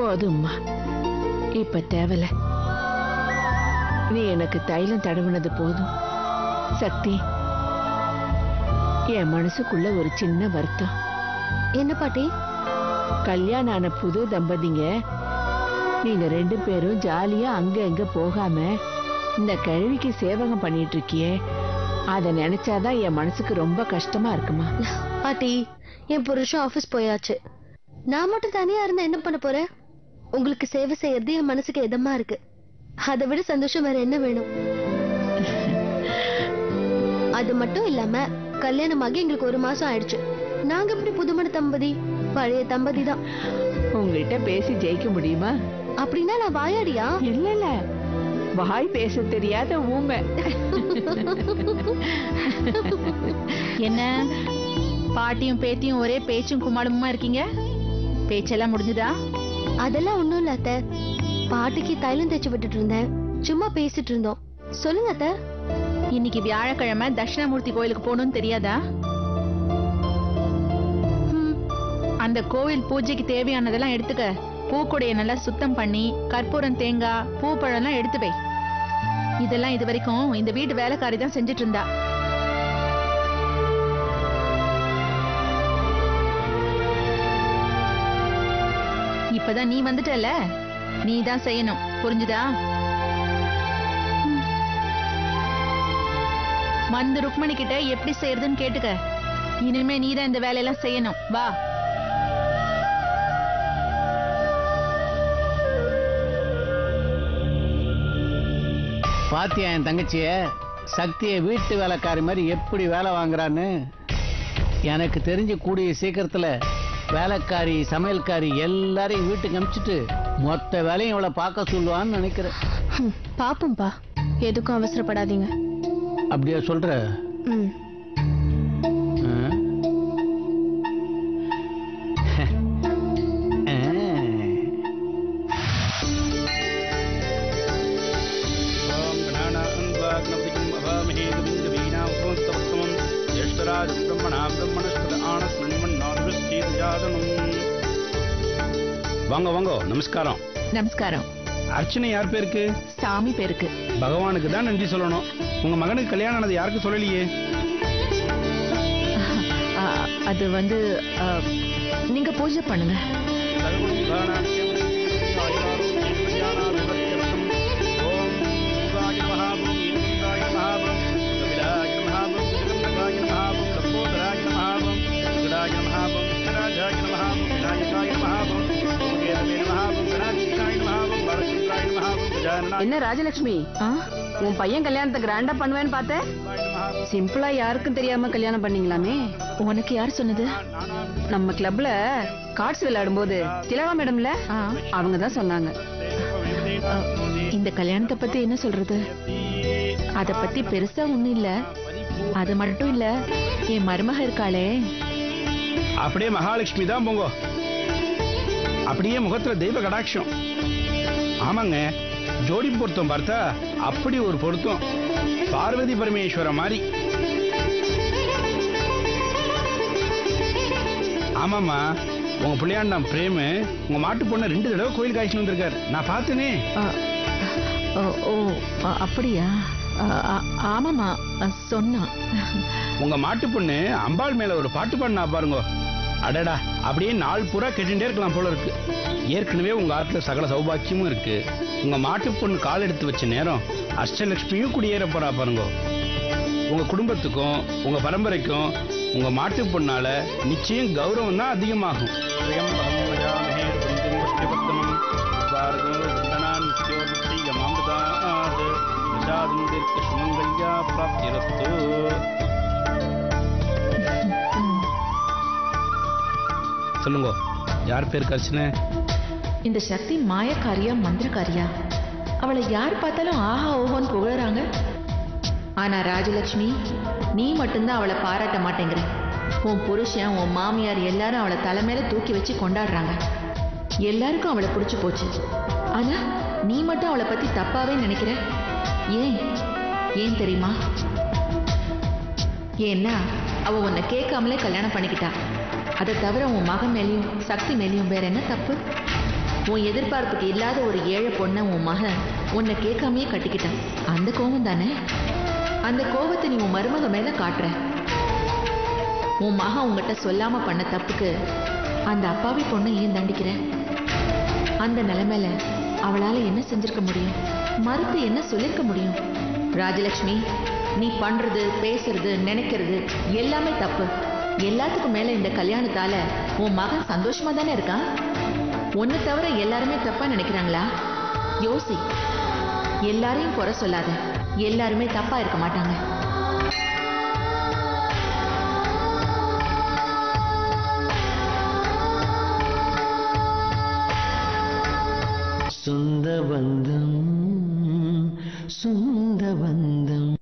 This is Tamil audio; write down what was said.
போதும்மா, இப்ப தேவல. நீ எனக்கு தைலம் தடவுனது போதும். சக்தி, என் மனசுக்குள்ள ஒரு சின்ன வருத்தம். என்ன பாட்டி? கல்யாணம் ஆன புது தம்பதிங்க நீங்க 2 பேரும் ஜாலியா அங்க எங்க போகாம இந்த கிழவிக்கு சேவகம் பண்ணிட்டு இருக்கியே, அத நினைச்சாதான் என் மனசுக்கு ரொம்ப கஷ்டமா இருக்குமா. பாட்டி, என் புருஷன் ஆபீஸ் போயாச்சு. நான் மட்டும் தனியா இருந்தா என்ன பண்ண போறேன்? உங்களுக்கு சேவை செய்யறது என் மனசுக்கு இதமா இருக்கு. அதை விட சந்தோஷம் வேற என்ன வேணும்? அது மட்டும் இல்லாம கல்யாணமாகி எங்களுக்கு 1 மாசம் ஆயிடுச்சு. நாங்க எப்படி புதுமண தம்பதி? பழைய தம்பதி தான். உங்ககிட்ட பேசி ஜெயிக்க முடியுமா? அப்படின்னா நான் வாயாடியா? இல்ல, வாய் பேச தெரியாத ஊமை. என்ன பாட்டியும் பேத்தியும் ஒரே பேச்சும் குமாரமுமா இருக்கீங்க? பேச்செல்லாம் முடிஞ்சுதா? அதெல்லாம் ஒண்ணும் இல்ல அத்தை. பாட்டிக்கு தைலம் தேய்ச்சி விட்டுட்டு இருந்தேன். சும்மா பேசிட்டு இருந்தோம். சொல்லுங்க அத்தை. இன்னைக்கு வியாழக்கிழமை தட்சிணாமூர்த்தி கோயிலுக்கு போகணும்னு தெரியாதா? அந்த கோவில் பூஜைக்கு தேவையானதெல்லாம் எடுத்துக்க. பூக்குடைய நல்லா சுத்தம் பண்ணி கற்பூரம், தேங்காய், பூ, பழம்லாம் எடுத்து வை. இதெல்லாம் இது வரைக்கும் இந்த வீட்டு வேலைக்காரி தான் செஞ்சிட்டு இருந்தா. இப்பதான் நீ வந்துட்டல, நீ தான் செய்யணும். புரிஞ்சுதா? வந்து ருக்மணி கிட்ட எப்படி செய்யறதுன்னு கேட்டுக்க. இனிமே நீ தான் இந்த வேலையெல்லாம் செய்யணும். வா. பாத்தியா என் தங்கச்சிய சக்தியை வீட்டு வேலைக்காரி மாதிரி எப்படி வேலை வாங்குறான்னு? எனக்கு தெரிஞ்சு கூடிய சீக்கிரத்துல வேலைக்காரி, சமையல்காரி எல்லாரையும் வீட்டுக்கு அனுப்பிச்சிட்டு மொத்த வேலையும் இவளை பார்க்க சொல்லுவான்னு நினைக்கிறேன். பாப்போம்பா, எதுக்கும் அவசரப்படாதீங்க. அப்படியா சொல்ற? வாங்க வாங்க. நமஸ்காரம். நமஸ்காரம். அர்ச்சனை யார் பேருக்கு? சாமி பேருக்கு. பகவானுக்கு தான் நன்றி சொல்லணும். உங்க மகனுக்கு கல்யாணம் ஆனது யாருக்கு சொல்லலையே? அது வந்து நீங்க பூஜை பண்ணுங்க. என்ன ராஜலட்சுமி, உன் பையன் கல்யாணத்தை கிராண்டா பண்ணுவேன்னு பார்த்தேன். சிம்பிளா யாருக்கும் தெரியாம கல்யாணம் பண்ணீங்களாமே. உனக்கு யார் சொன்னது? நம்ம கிளப்ல கார்ட்ஸ் விளையாடும் போது திலகா மேடம்ல அவங்க தான் சொன்னாங்க. இந்த கல்யாணத்தை பத்தி என்ன சொல்றது? அத பத்தி பெருசா ஒண்ணும் இல்ல. அது மட்டும் இல்ல, என் மருமக இருக்காளே, அப்படியே மகாலட்சுமி தான் போங்க. அப்படியே முகத்துல தெய்வ கடாட்சம். ஆமாங்க, ஜோடி பொருத்தம் பார்த்தா அப்படி ஒரு பொருத்தம். பார்வதி பரமேஸ்வர மாதிரி. ஆமாமா, உங்க பிள்ளையாண்டாம் பிரேமு உங்க மாட்டு பொண்ண 2 தடவை கோயில் காய்ச்சி வந்திருக்காரு. நான் பார்த்தேனே. ஓ அப்படியா? ஆமாமா, சொன்னா. உங்க மாட்டு பொண்ணு அம்பாள் மேல ஒரு பாட்டு பாடினா பாருங்க. அடடா, அப்படியே நாள் பூரா கேட்டுட்டே இருக்கலாம் போல இருக்கு. ஏற்கனவே உங்க ஆத்துல சகல சௌபாக்கியமும் இருக்கு. உங்க மாட்டு பொண்ணு கால் எடுத்து வச்ச நேரம் அஷ்டலட்சுமியும் குடியேற போறா பாருங்க. உங்க குடும்பத்துக்கும் உங்க பரம்பரைக்கும் உங்க மாட்டு பொண்ணால நிச்சயம் கௌரவம் தான் அதிகமாகும். சொல்லுங்க, யார் பேர் கர்ச்சனை? இந்த சக்தி மாயக்காரியா மந்திரக்காரியா? அவளை யார் பார்த்தாலும் ஆஹா ஓஹோன்னு புகழறாங்க. ஆனா ராஜலட்சுமி, நீ மட்டும்தான் அவளை பாராட்ட மாட்டேங்கிற. உன் புருஷன், உன் மாமியார் எல்லாரும் அவளை தலைமையில தூக்கி வச்சு கொண்டாடுறாங்க. எல்லாருக்கும் அவளை பிடிச்சு போச்சு. ஆனா நீ மட்டும் அவளை பத்தி தப்பாவே நினைக்கிற. ஏன் தெரியுமா? ஏன்னா அவ உன்னை கேட்காமலே கல்யாணம் பண்ணிக்கிட்டா. அதை தவிர உன் மகன் மேலையும் சக்தி மேலையும் வேற என்ன தப்பு? உன் எதிர்பார்ப்புக்கு இல்லாத ஒரு ஏழை பொண்ணை உன் மகன் உன்னை கேட்காமையே கட்டிக்கிட்டான். அந்த கோபம் தானே? அந்த கோபத்தை நீ உன் மருமக மேல காட்டுற. உன் மகன் உங்ககிட்ட சொல்லாம பண்ண தப்புக்கு அந்த அப்பாவி பொண்ணை ஏன் தண்டிக்கிற? அந்த நிலைமையில அவளால என்ன செஞ்சிருக்க முடியும்? மறுத்து என்ன சொல்லிருக்க முடியும்? ராஜலட்சுமி, நீ பண்றது, பேசுறது, நினைக்கிறது எல்லாமே தப்பு. எல்லாத்துக்கும் மேல இந்த கல்யாணத்தால உன் மகன் சந்தோஷமா தானே இருக்கான். ஒன்னு தவிர எல்லாருமே தப்பா நினைக்கிறாங்களா? யோசி. எல்லாரையும் குறை சொல்லாத. எல்லாருமே தப்பா இருக்க மாட்டாங்க. சொந்த பந்தம் சொந்த பந்தம்